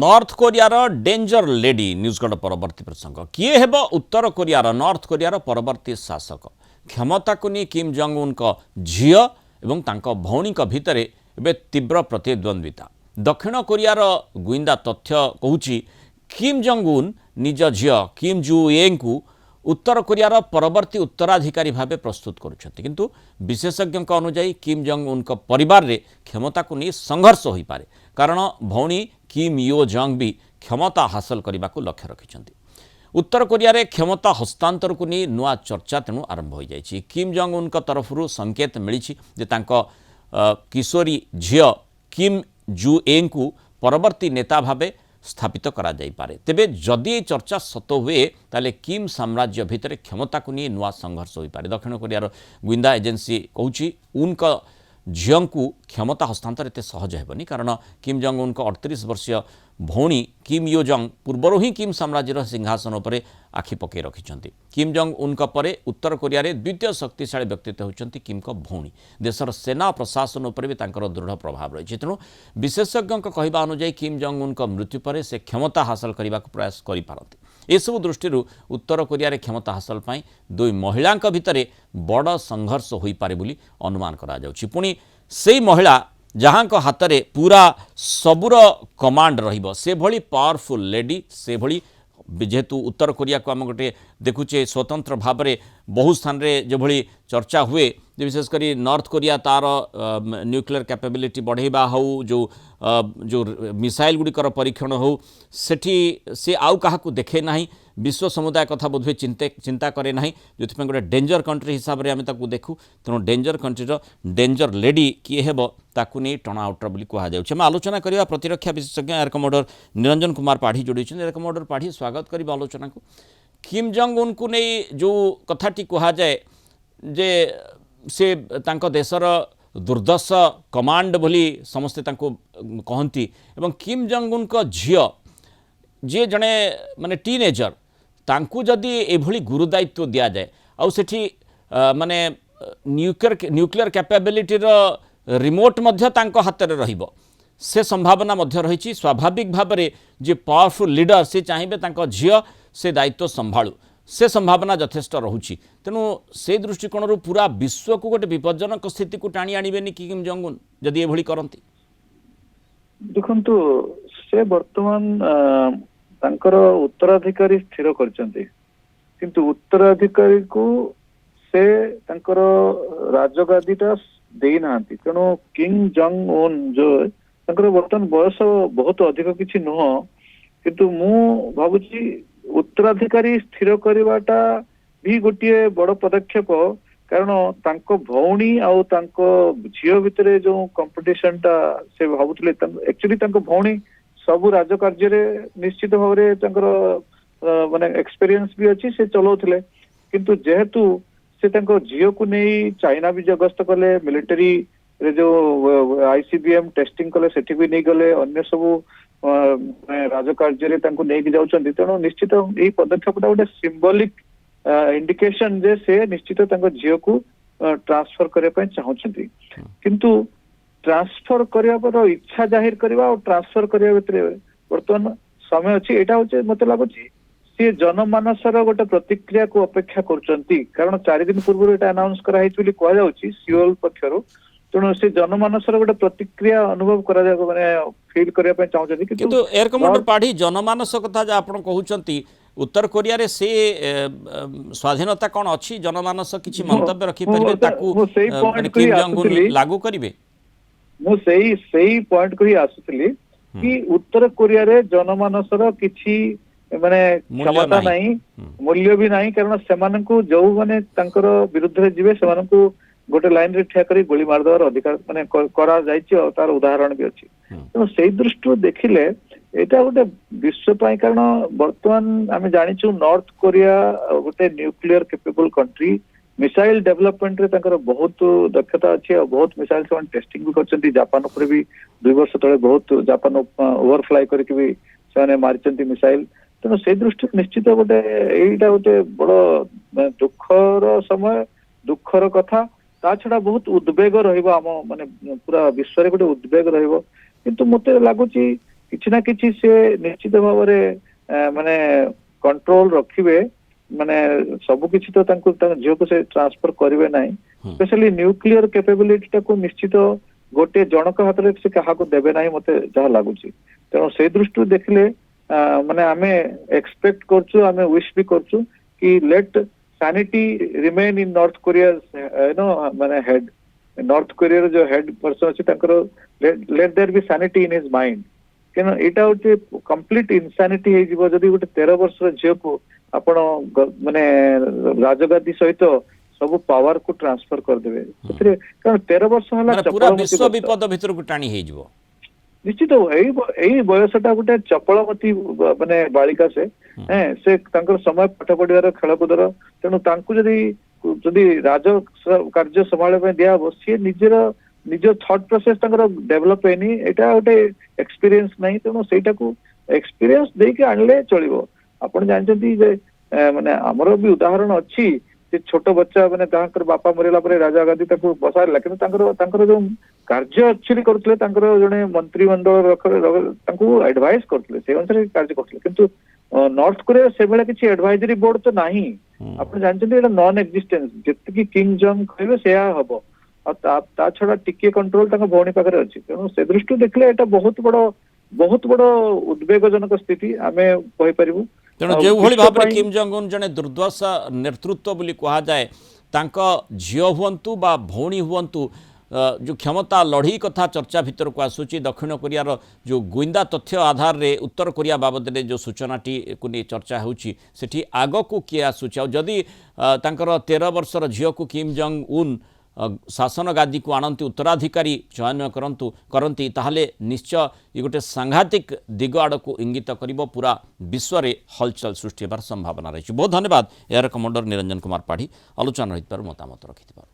north कोरियार danger lady न्यूजगढ़ परवर्ती प्रसंग किए हेब उत्तर कोरियार नॉर्थ कोरियार परवर्ती शासक क्षमता को नहीं किम जंग उन झील एवं तांको भौणी भितर एवं तीव्र प्रतिद्वंद्विता दक्षिण कोरियार गुइंदा तथ्य कहूँ किम जंग उन निज झील किम जु ए को उत्तर कोरियार परवर्ती उत्तराधिकारी भाव प्रस्तुत करुछंती किंतु विशेषज्ञ अनुजाई किम जंग उन परिवार रे क्षमता को नहीं संघर्ष हो पारे कारण भौणी किम यो जंग भी क्षमता हासिल करने को लक्ष्य रखिंट उत्तर कोरिया रे क्षमता हस्तांतर को नहीं नुआ चर्चा तेणु आरंभ हो जाए किम जंग उन तरफ संकेत मिली किशोरी झील किम जु ए को परवर्ती नेता भाव स्थापित करा जाई पारे तेबे जदि चर्चा सत हुए ताले किम साम्राज्य भितर क्षमता को नहीं नुआ संघर्ष हो पारे दक्षिण कोरियार गुइंदा एजेंसी कहूँ उनका झील को क्षमता हस्तांतर एत सहज हेबनी कारण किम जंग उन 38 वर्षीय भौणी किम यो जंग पूर्वर ही किम साम्राज्यर सिंहासन पर आखि पकई रखिंट किम जंग उन परे उत्तर कोरिया रे द्वितीय शक्तिशाली व्यक्तित्व होती किम को भौणी देशर सेना प्रशासन उपर भी तांकर दृढ़ प्रभाव रही तेणु विशेषज्ञों कहवा अनुजाई किम जंग उन मृत्यु पर से क्षमता हासिल करने को प्रयास करें एसबू दृष्टि उत्तर कोरिया रे क्षमता हासिल पाई दुई महिला भितर बड़ संघर्ष हो पारे बोली अनुमान करा जाउछि पुणी से महिला जहाँ हाथ में पूरा सबुर कमांड रहिबो से भली पावरफुल लेडी से भली जेहेतु उत्तर कोरिया को आम गोटे देखुचे स्वतंत्र भाव में बहु स्थान रे जो भली चर्चा हुए विशेषकर नॉर्थ कोरिया तार न्यूक्लियर कैपेबिलिटी बढ़ेबा हो जो मिसाइल गुड़िकर परीक्षण हो सेठी से आउ काहाकू देखे नहीं विश्व समुदाय कथा बोधे चिंता करे ना जो गोटे डेंजर कंट्री हिसाब से आम देखू तेणु डेंजर कंट्रीर डेंजर लेडी किए हेब ताकू नहीं टर्न आउटर बोली कहुच्छे आम आलोचना करवा प्रतिरक्षा विशेषज्ञ एयर कमोडर निरंजन कुमार पाढ़ी जोड़ी एयर कमोडर पाढ़ी स्वागत करवा आलोचना को किम जंग उन को नहीं जो कथाटी कहुए जे से तांको देशर दुर्दश कमांड बोली समस्ते तांको कहती एवं किम जंग उन झील जी जड़े माने टीनेजर तांकू जदि एभली गुरु दायित्व दि जाए आउ सेठी माने न्यूक्लियर कैपेबिलिटीर रिमोट मध्य तांको हाथ में रहिबो से संभावना मध्य रही स्वाभाविक भाव में जे पावरफुल लीडर से चाहिए तांको झील से दायित्व संभाळु से संभावना यथेष्ट रहुछि तेणु से दृष्टिकोण पूरा विश्व को गोटे विपज्जनक स्थिति को टाणी आनिबेनी किम जंग उन जदि एभली करंती देखंतु से वर्तमान तांकर उत्तराधिकारी स्थिर करचंती किंतु उत्तराधिकारी को से तांकर राजगादीटा देई नांती तेणु किम जंग उन जो तांकर वर्तमान बयस बहुत अधिक किछि नुह किंतु मु भाबुची उत्तराधिकारी स्थिर करवाटा भी गोटे बड़ पदक्षेप कारण तांको भौणी आउ तांको झील भितर जो कंपटीशन टा से भाबुतले एक्चुअली तांको भौणी सब राजकार्य रे निश्चित भाव रे तांकर माने एक्सपीरियंस भी अच्छी से चलाउथिले किंतु जेहेतु से तांको झील को नहीं चाइना भी गस्त कले मिलिटरी रे जो आईसीबीएम टेस्टिंग कले सेठी भी नहीं गले अन्य सब राजकार्य नहीं जाऊँ तेणु निश्चित यही पदक्षेपटा गोटे सिंबॉलिक इंडिकेशन जे से निश्चित झील को ट्रांसफर करने चाहते किंतु ट्रांसफर करने इच्छा जाहिर करवा और ट्रांसफर करने भितर बर्तमान समय अच्छी यहाँ हूँ मत लगुच सी जनमानसर गोटे प्रतिक्रिया को अपेक्षा कर कारण 4 दिन पूर्व यहाँ अनाउंस कराई कहु सिओल पक्षर तेणु से जनमानसर गोटे प्रतिक्रिया अनुभव करा माने फील करने चाहते किंतु एयर कमांडर पाढ़ी जनमानस कथा जो आप कहते उत्तर कोरिया रे से स्वाधीनता कौन अच्छी जनमानस किसी मंतव्य रखिपारे किम जंग उन लागू करिवे मु सेही पॉइंट को ही आसुतली कि उत्तर कोरिया रे जनमानसर किछि माने क्षमता नहीं मूल्य भी नहीं कारण सेमानकु जो माने तांकर विरुद्ध रे जिवे सेमानकु गोटे लाइन रे ठिया करी गोली मार देवार अधिकार माने करा जायछि और तार उदाहरण भी अछि तो सेही दृष्टि देखिले एटा गोटे विश्व पाई कारण वर्तमान आमे जानिछु नॉर्थ कोरिया गोटे nuclear capable country missile development रे तांकर बहुत दक्षता अच्छी और बहुत मिसाइल से टेस्टिंग भी करछंती जापान ऊपर भी 2 वर्ष तले बहुत जापान ओवरफ्लाई करके भी से मारिछंती मिसाइल तेणु से दृष्टि निश्चित गोटे एटा गोटे बड़ दुखर समय दुखर कथा ता छड़ा बहुत उद्वेग रहिबो आम माने पूरा विश्व रे गोटे उद्वेग रहिबो किंतु मते लागुची କିଛି ନା କିଛି ସେ ନିଶ୍ଚିତ ଭାବରେ ମାନେ କଣ୍ଟ୍ରୋଲ ରଖିବେ ମାନେ ସବୁ କିଛି ତ ତାଙ୍କ ଝିଅକୁ ସେ ଟ୍ରାନ୍ସଫର କରିବେ ନାହିଁ ସ୍ପେଶାଲି ନ୍ୟୁକ୍ଲିୟର କେପାବିଲିଟି ଟାକୁ ନିଶ୍ଚିତ ଗୋଟେ ଜଣକ ହାତରେ ସେ କାହାକୁ ଦେବେ ନାହିଁ ମତେ ଯାହା ଲାଗୁଛି ତେଣୁ ସେଇ ଦୃଷ୍ଟିରୁ ଦେଖିଲେ ମାନେ ଆମେ ଏକ୍ସପେକ୍ଟ କରୁଛୁ ଆମେ ୱିଶ ବି କରୁଛୁ କି let sanity remain in North Korea ମାନେ ହେଡ୍ ନର୍ଥ କୋରିଆର ଯୋଉ ହେଡ୍ ପର୍ସନ ଅଛି ତାଙ୍କର let there be sanity in his mind କାରଣ ଏଇଟା ହଉଛି କମ୍ପ୍ଲିଟ ଇନସାନିଟି ହେଇଯିବ ଯଦି ଗୋଟେ 13 ବର୍ଷର ଝିଅକୁ ଆପଣ ମାନେ ରାଜଗାଦି ସହିତ ସବୁ ପାୱାର କୁ ଟ୍ରାନ୍ସଫର କରିଦେବେ ସେଥିରେ କାରଣ 13 ବର୍ଷ ହେଲା ପୁରା ବିଶ୍ୱ ବିପଦ ଭିତରକୁ ଟାଣି ହେଇଯିବ ନିଶ୍ଚିତ ଏଇ ବୟସଟା ଗୋଟେ ଚପଳମତି ମାନେ ବାଳିକା ସେ ସେ ତାଙ୍କର ସମୟ ପାଠ ପଢିବାର ଖେଳକୁଦର ତେଣୁ ତାଙ୍କୁ ଯଦି ରାଜ କାର୍ଯ୍ୟ ସମ୍ଭାଳିବା ପାଇଁ ଦିଆହବ ସିଏ ନିଜ ଥଟ୍ ପ୍ରୋସେସ ତାଙ୍କର ଡେଭଲପ ହେଇନି ଏଇଟା ଗୋଟେ ଏକ୍ସପିରିଏନ୍ସ ନାହିଁ ତେଣୁ ସେଇଟାକୁ ଏକ୍ସପିରିଏନ୍ସ ଦେଇକି ଆଣିଲେ ଚଳିବ ଆପଣ ଜାଣିଛନ୍ତି ଯେ ମାନେ ଆମର ବି ଉଦାହରଣ ଅଛି ଯେ ଛୋଟ ବଚ୍ଚା ମାନେ ତାଙ୍କର ବାପା ମରିଲା ପରେ ରାଜା ଗାଦି ତାକୁ ବସାରିଲା କିନ୍ତୁ ତାଙ୍କର ଯୋଉ କାର୍ଯ୍ୟ ଆକ୍ଚୁଆଲି କରୁଥିଲେ ତାଙ୍କର ଜଣେ ମନ୍ତ୍ରିମଣ୍ଡଳ ତାଙ୍କୁ ଆଡଭାଇସ କରୁଥିଲେ ସେଇ ଅନୁସାରେ କାର୍ଯ୍ୟ କରୁଥିଲେ କିନ୍ତୁ ନର୍ଥ କୋରିଆ ସେଭଳିଆ କିଛି ଆଡଭାଇଜରୀ ବୋର୍ଡ ତ ନାହିଁ ଆପଣ ଜାଣିଛନ୍ତି ଏଇଟା ନନ୍ ଏକ୍ଜିଷ୍ଟେନ୍ସ ଯେତିକି କିମ୍ ଜଙ୍ଗ କହିବେ ସେୟା ହବ ଆଉ ତା ଛଡା ଟିକେ କଣ୍ଟ୍ରୋଲ ତାଙ୍କ ଭଉଣୀ ପାଖରେ ଅଛି ତେଣୁ ସେ ଦୃଷ୍ଟିରୁ ଦେଖିଲେ ଏଇଟା ବହୁତ ବଡ ଉଦ୍ବେଗଜନକ ସ୍ଥିତି ଆମେ କହିପାରିବୁ ତେଣୁ ଯେଉଁଭଳି ଭାବରେ କିମ୍ ଜଙ୍ଗ ଉନ୍ ଜଣେ ଦୁର୍ଦ୍ଦଶା ନେତୃତ୍ୱ ବୋଲି କୁହାଯାଏ ତାଙ୍କ ଝିଅ ହୁଅନ୍ତୁ ବା ଭଉଣୀ ହୁଅନ୍ତୁ जो क्षमता लड़ी कथा चर्चा भीतर को आसूची दक्षिण कोरियार जो गुइंदा तथ्य आधार रे उत्तर कोरिया बाबद रे जो सूचनाटी को नहीं चर्चा होची सेठी आग को किए आसूची आ जदि तांकर 13 वर्षर झील को किम जंग उन शासन गादी को आणती उत्तराधिकारी चयन करती ताहले निश्चय ये गोटे सांघातिक दिग आड़ को इंगित करिबो पूरा विश्व रे हलचल सृष्टि होबार संभावना रही बहुत धन्यवाद एयर कमांडर निरंजन कुमार पाढ़ी आलोचना रही मतामत रखि